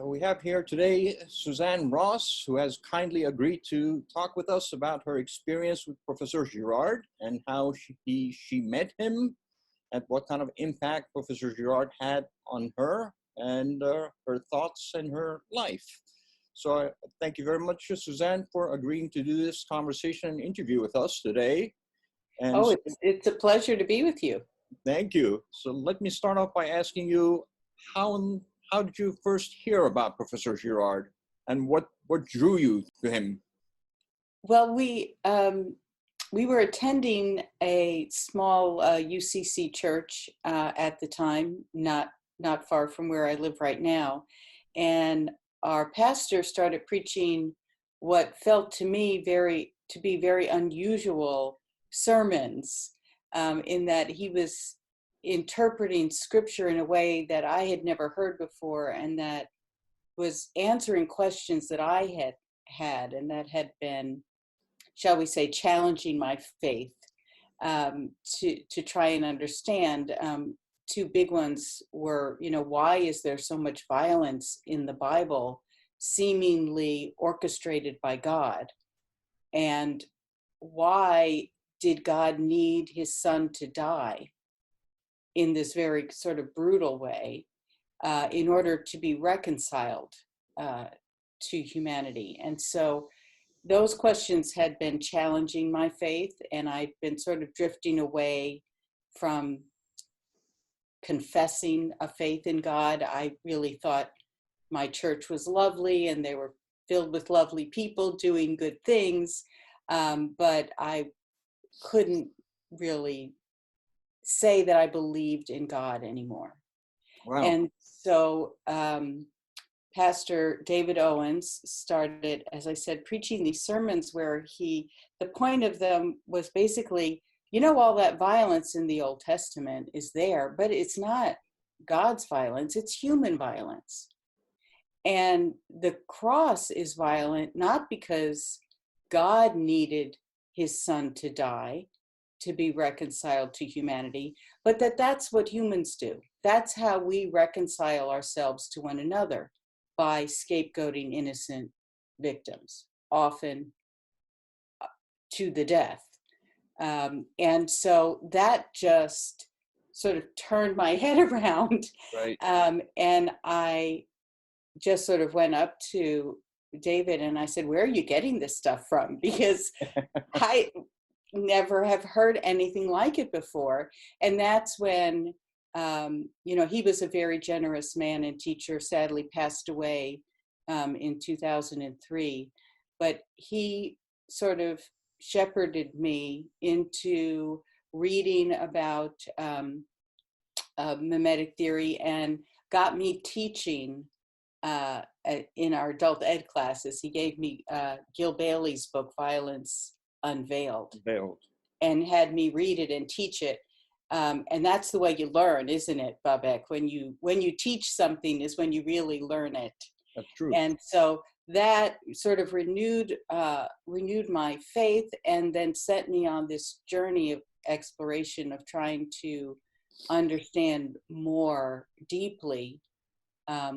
We have here today Suzanne Ross, who has kindly agreed to talk with us about her experience with Professor Girard and how she met him and what kind of impact Professor Girard had on her and her thoughts and her life. So thank you very much, Suzanne, for agreeing to do this conversation and interview with us today. And oh, it's a pleasure to be with you. thank you. So let me start off by asking you, how did you first hear about Professor Girard, and what drew you to him? Well, we were attending a small UCC church at the time, not far from where I live right now, and our pastor started preaching what felt to me to be very unusual sermons, in that he was interpreting scripture in a way that I had never heard before, and that was answering questions that I had and that had been, shall we say, challenging my faith, to try and understand. Two big ones were, why is there so much violence in the Bible, seemingly orchestrated by God? And why did God need his son to die in this very sort of brutal way, in order to be reconciled to humanity? And so those questions had been challenging my faith, and I'd been sort of drifting away from confessing a faith in God. I really thought my church was lovely and they were filled with lovely people doing good things, but I couldn't really say that I believed in God anymore. Wow. And so Pastor David Owens started, as I said, preaching these sermons where the point of them was basically, all that violence in the Old Testament is there, but it's not God's violence, it's human violence. And the cross is violent, not because God needed his son to die to be reconciled to humanity, but that's what humans do. That's how we reconcile ourselves to one another, by scapegoating innocent victims, often to the death. And so that just sort of turned my head around. Right. And I just sort of went up to David and I said, where are you getting this stuff from? Because I never have heard anything like it before. And that's when, he was a very generous man and teacher, sadly passed away in 2003. But he sort of shepherded me into reading about mimetic theory and got me teaching in our adult ed classes. He gave me Gil Bailey's book, Violence Unveiled, and had me read it and teach it. And that's the way you learn, isn't it, Babek? When you teach something is when you really learn it. That's true. And so that sort of renewed my faith, and then set me on this journey of exploration of trying to understand more deeply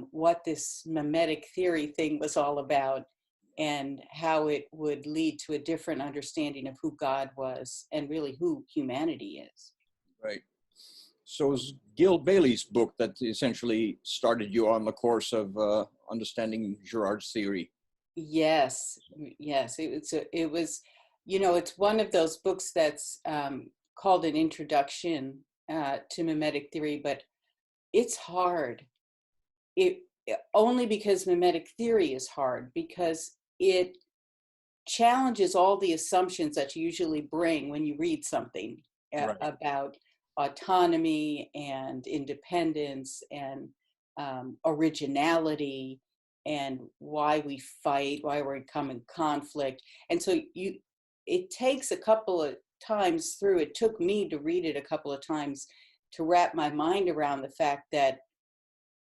what this mimetic theory thing was all about, and how it would lead to a different understanding of who God was and really who humanity is. Right. So it was Gil Bailey's book that essentially started you on the course of understanding Girard's theory. Yes. It was, it's one of those books that's called an introduction to mimetic theory, but it's hard. Only because mimetic theory is hard, because it challenges all the assumptions that you usually bring when you read something Right. about autonomy and independence and originality and why we fight, why we come in conflict. And so it takes a couple of times through. It took me to read it a couple of times to wrap my mind around the fact that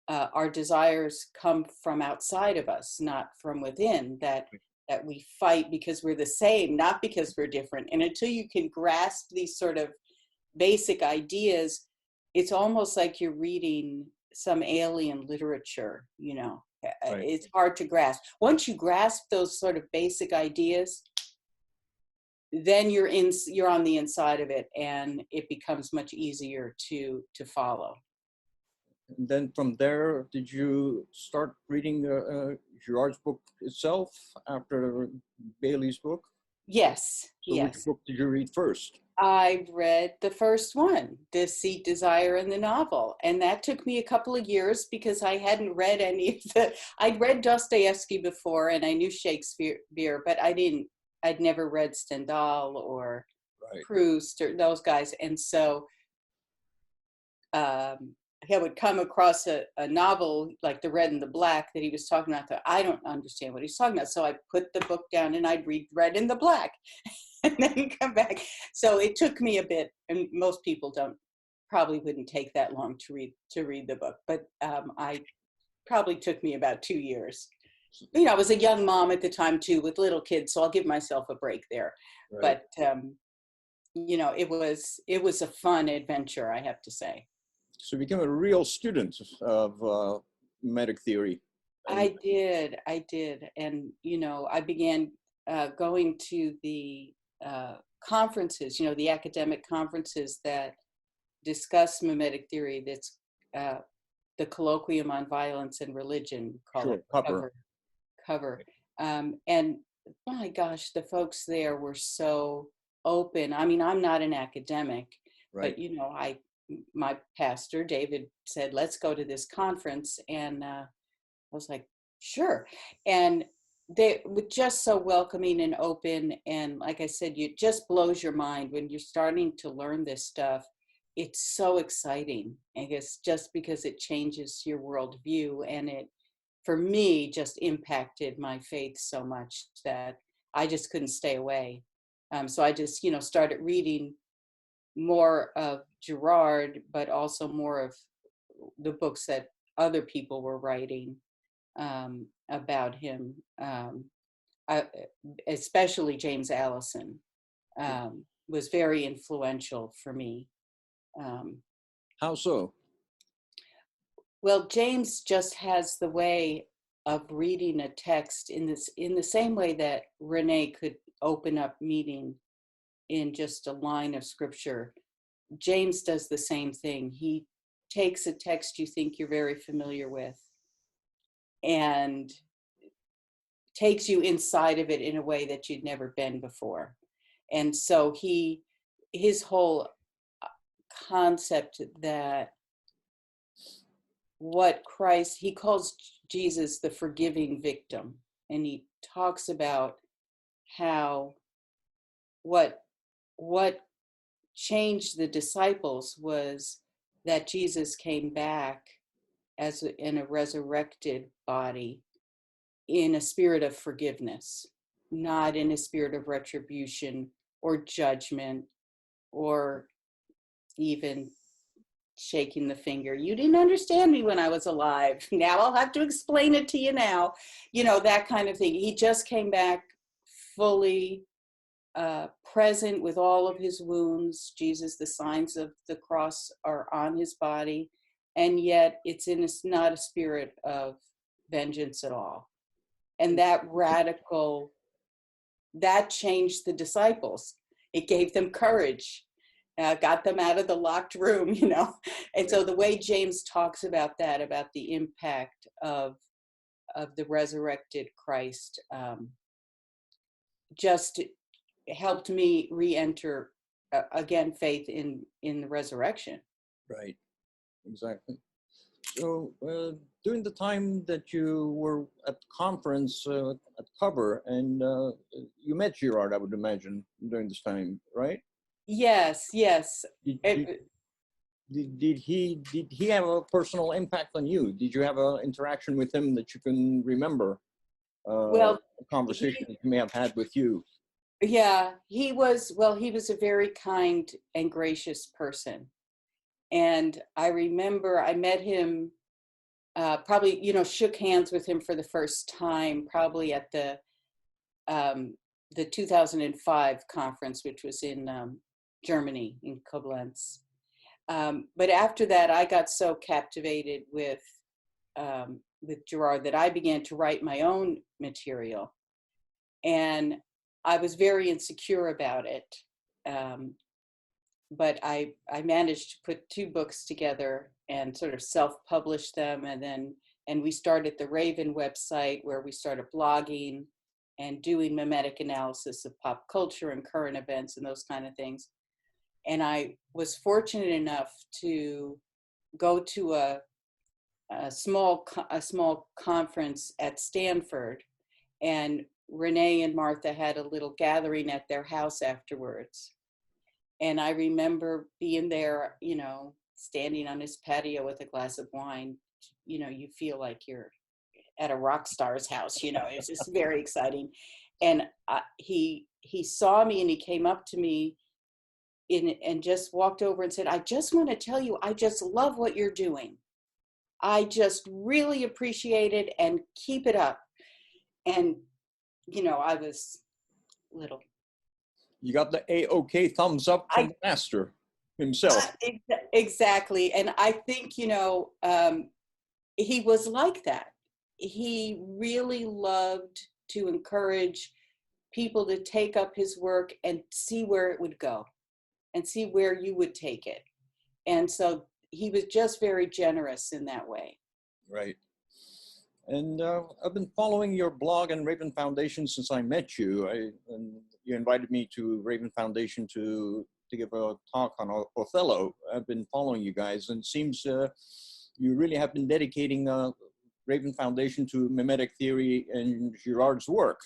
our desires come from outside of us, not from within, that we fight because we're the same, not because we're different. And until you can grasp these sort of basic ideas, it's almost like you're reading some alien literature, Right. It's hard to grasp. Once you grasp those sort of basic ideas, then you're on the inside of it, and it becomes much easier to follow. And then from there, did you start reading Girard's book itself after Bailey's book? Yes, So which yes. book did you read first? I read the first one, Deceit, Desire, and the Novel. And that took me a couple of years because I hadn't read any of I'd read Dostoevsky before and I knew Shakespeare, but I'd never read Stendhal or Right. Proust or those guys. And so I would come across a novel like The Red and the Black that he was talking about. That I don't understand what he's talking about. So I put the book down and I'd read Red and the Black. And then come back. So it took me a bit, and most people probably wouldn't take that long to read the book, but I probably took me about 2 years. I was a young mom at the time too, with little kids, so I'll give myself a break there. Right. But it was a fun adventure, I have to say. So you became a real student of mimetic theory. I did, and I began going to the conferences, the academic conferences that discuss mimetic theory. That's the Colloquium on Violence and Religion, call it cover. And my gosh, the folks there were so open. I mean, I'm not an academic, Right. but my pastor David said, let's go to this conference, and I was like, sure. And they were just so welcoming and open. And like I said, it just blows your mind when you're starting to learn this stuff. It's so exciting, I guess, just because it changes your worldview. And it, for me, just impacted my faith so much that I just couldn't stay away. So I just, started reading more of Girard, but also more of the books that other people were writing about him, especially James Allison, was very influential for me. How so? Well, James just has the way of reading a text in the same way that René could open up meaning in just a line of scripture. James does the same thing. He takes a text you think you're very familiar with and takes you inside of it in a way that you'd never been before. And so his whole concept that he calls Jesus the forgiving victim. And he talks about how what changed the disciples was that Jesus came back in a resurrected body in a spirit of forgiveness, not in a spirit of retribution or judgment or even shaking the finger. You didn't understand me when I was alive. Now I'll have to explain it to you now. That kind of thing. He just came back fully present with all of his wounds. Jesus, the signs of the cross are on his body, and yet it's not a spirit of vengeance at all. And that changed the disciples. It gave them courage, got them out of the locked room, And so the way James talks about that, about the impact of the resurrected Christ, just helped me re-enter again faith in the resurrection. Right. Exactly. So during the time that you were at the conference at Cover, and you met Girard, I would imagine, during this time, right? Yes. Did he have a personal impact on you? Did you have an interaction with him that you can remember? A conversation that he may have had with you? Yeah, he was a very kind and gracious person. And I remember I met him, probably, shook hands with him for the first time, probably at the 2005 conference, which was in Germany, in Koblenz. But after that, I got so captivated with with Girard that I began to write my own material. And I was very insecure about it. But I managed to put 2 books together and sort of self-publish them. And we started the Raven website, where we started blogging and doing mimetic analysis of pop culture and current events and those kind of things. And I was fortunate enough to go to a small conference at Stanford, and Renee and Martha had a little gathering at their house afterwards. And I remember being there, you know, standing on his patio with a glass of wine. You know, you feel like you're at a rock star's house, you know, it's just very exciting. And he saw me and he came up to me and just walked over and said, "I just want to tell you, I just love what you're doing. I just really appreciate it, and keep it up." And, you know, I was little. You got the A-OK thumbs up from the master himself. Exactly. And I think, you know, he was like that. He really loved to encourage people to take up his work and see where it would go and see where you would take it. And so he was just very generous in that way. Right. And I've been following your blog and Raven Foundation since I met you. And you invited me to Raven Foundation to give a talk on Othello. I've been following you guys, and it seems you really have been dedicating Raven Foundation to mimetic theory and Girard's work.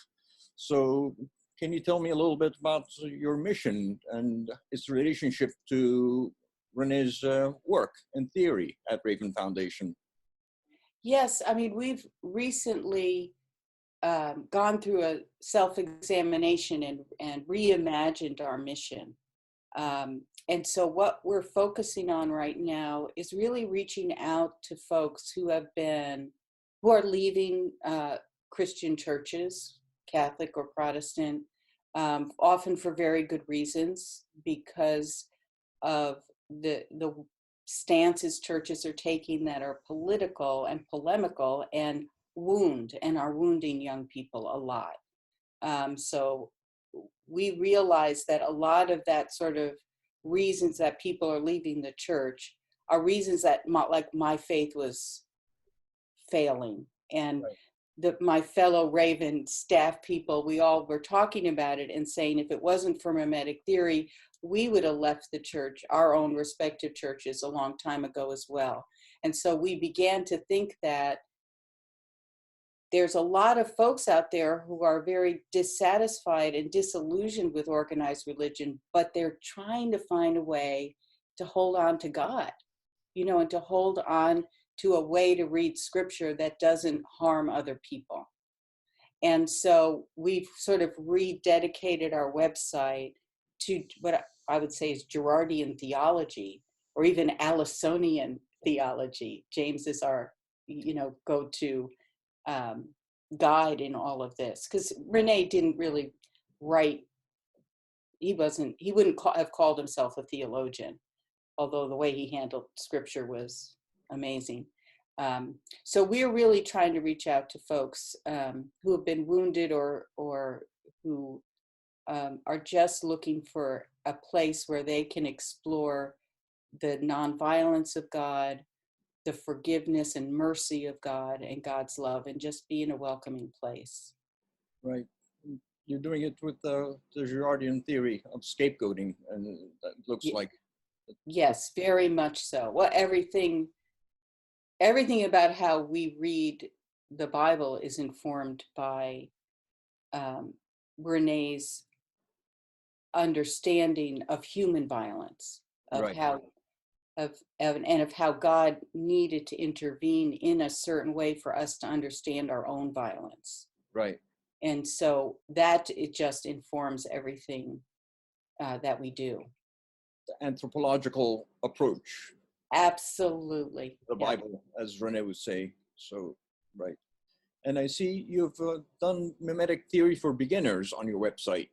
So can you tell me a little bit about your mission and its relationship to René's work and theory at Raven Foundation? Yes, I mean, we've recently gone through a self-examination and reimagined our mission. And so what we're focusing on right now is really reaching out to folks who are leaving Christian churches, Catholic or Protestant, often for very good reasons, because of the stances churches are taking that are political and polemical and are wounding young people a lot. So we realize that a lot of that sort of reasons that people are leaving the church are reasons that my faith was failing. And right. My fellow Raven staff people, we all were talking about it and saying, if it wasn't for mimetic theory, we would have left the church, our own respective churches, a long time ago as well. And so we began to think that there's a lot of folks out there who are very dissatisfied and disillusioned with organized religion, but they're trying to find a way to hold on to God, you know, and to hold on to a way to read scripture that doesn't harm other people. And so we've sort of rededicated our website to what I would say is Girardian theology, or even Alisonian theology. James is our, you know, go-to guide in all of this, because René didn't really write. He wouldn't have called himself a theologian, although the way he handled scripture was amazing. So we're really trying to reach out to folks who have been wounded or who are just looking for a place where they can explore the nonviolence of God, the forgiveness and mercy of God and God's love, and just be in a welcoming place. Right. You're doing it with the Girardian theory of scapegoating, and that looks like. Yes, very much so. Well, everything about how we read the Bible is informed by René's understanding of human violence, of right. how of how God needed to intervene in a certain way for us to understand our own violence. Right. And so that it just informs everything that we do. The anthropological approach. Absolutely. The Bible, as René would say. So, right. And I see you've done mimetic theory for beginners on your website.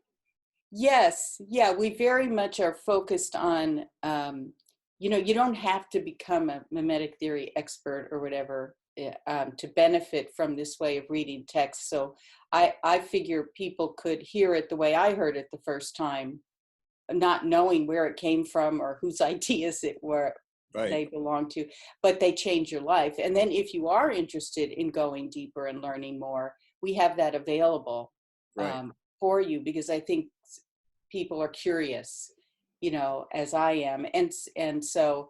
Yes. Yeah, we very much are focused on, you know, you don't have to become a mimetic theory expert or whatever to benefit from this way of reading text. So I figure people could hear it the way I heard it the first time, not knowing where it came from or whose ideas it were they belong to, but they change your life. And then if you are interested in going deeper and learning more, we have that available for you, because I think people are curious, as I am. And so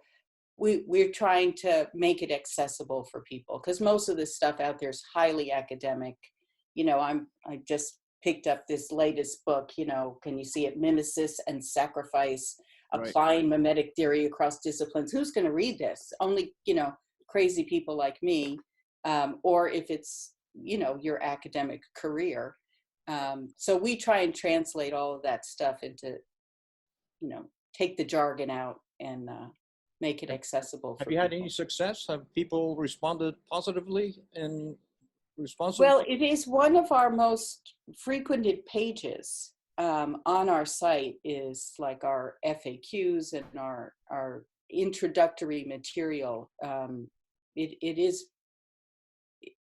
we're trying to make it accessible for people, because most of this stuff out there is highly academic. I just picked up this latest book, can you see it? Mimesis and Sacrifice, applying mimetic theory across disciplines. Who's going to read this? Only, crazy people like me, or if it's, your academic career. So we try and translate all of that stuff into, take the jargon out and make it accessible. Have you had any success? Have people responded positively and responsive? Well, it is one of our most frequented pages on our site, is like our FAQs and our introductory material.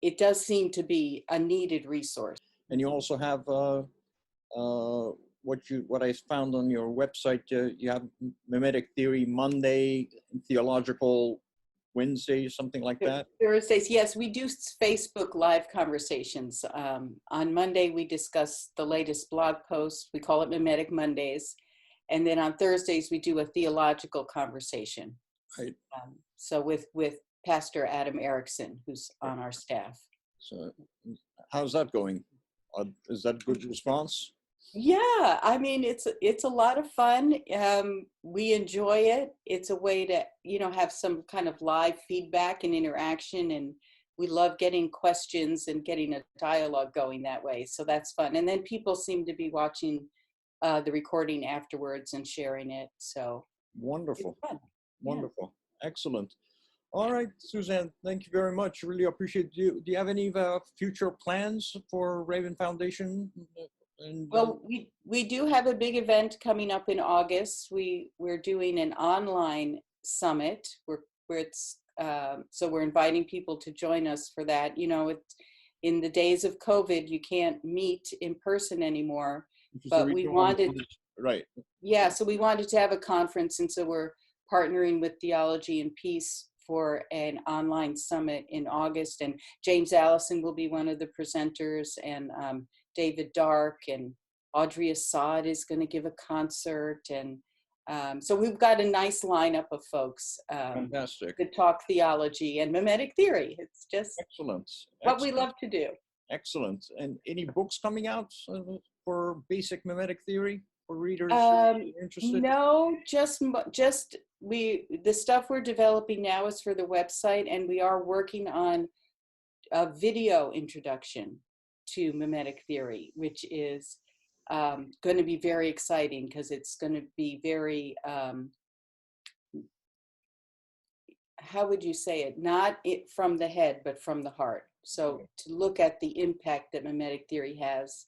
It does seem to be a needed resource. And you also have what I found on your website. You have Mimetic Theory Monday, Theological Wednesday, something like that. Thursdays, yes, we do Facebook Live conversations. On Monday, we discuss the latest blog post. We call it Mimetic Mondays. And then on Thursdays, we do a theological conversation. Right. So with Pastor Adam Erickson, who's on our staff. So how's that going? Is that a good response? Yeah, I mean, it's a lot of fun. We enjoy it. It's a way to, have some kind of live feedback and interaction. And we love getting questions and getting a dialogue going that way. So that's fun. And then people seem to be watching the recording afterwards and sharing it. So wonderful. It's fun. Wonderful. Yeah. Excellent. All right, Suzanne, thank you very much. Really appreciate you. Do you have any future plans for Raven Foundation? Well, we do have a big event coming up in August. We're doing an online summit so we're inviting people to join us for that. In the days of COVID, you can't meet in person anymore, but we wanted, so we wanted to have a conference, and so we're partnering with Theology and Peace for an online summit in August, and James Allison will be one of the presenters, and David Dark and Audrey Assad is going to give a concert. And so we've got a nice lineup of folks fantastic to talk theology and mimetic theory. It's just excellent. What we love to do. Excellent. And any books coming out for basic mimetic theory for readers interested? No, just the stuff we're developing now is for the website, and we are working on a video introduction to mimetic theory, which is going to be very exciting, because it's going to be very, how would you say it? Not it from the head, but from the heart. So to look at the impact that mimetic theory has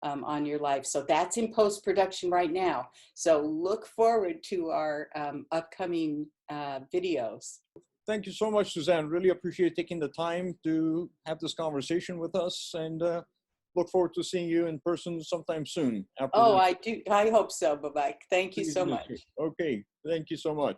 on your life. So that's in post-production right now. So look forward to our upcoming videos. Thank you so much, Suzanne. Really appreciate taking the time to have this conversation with us, and look forward to seeing you in person sometime soon. I do. I hope so, Babak. Thank you so much. Okay. Thank you so much.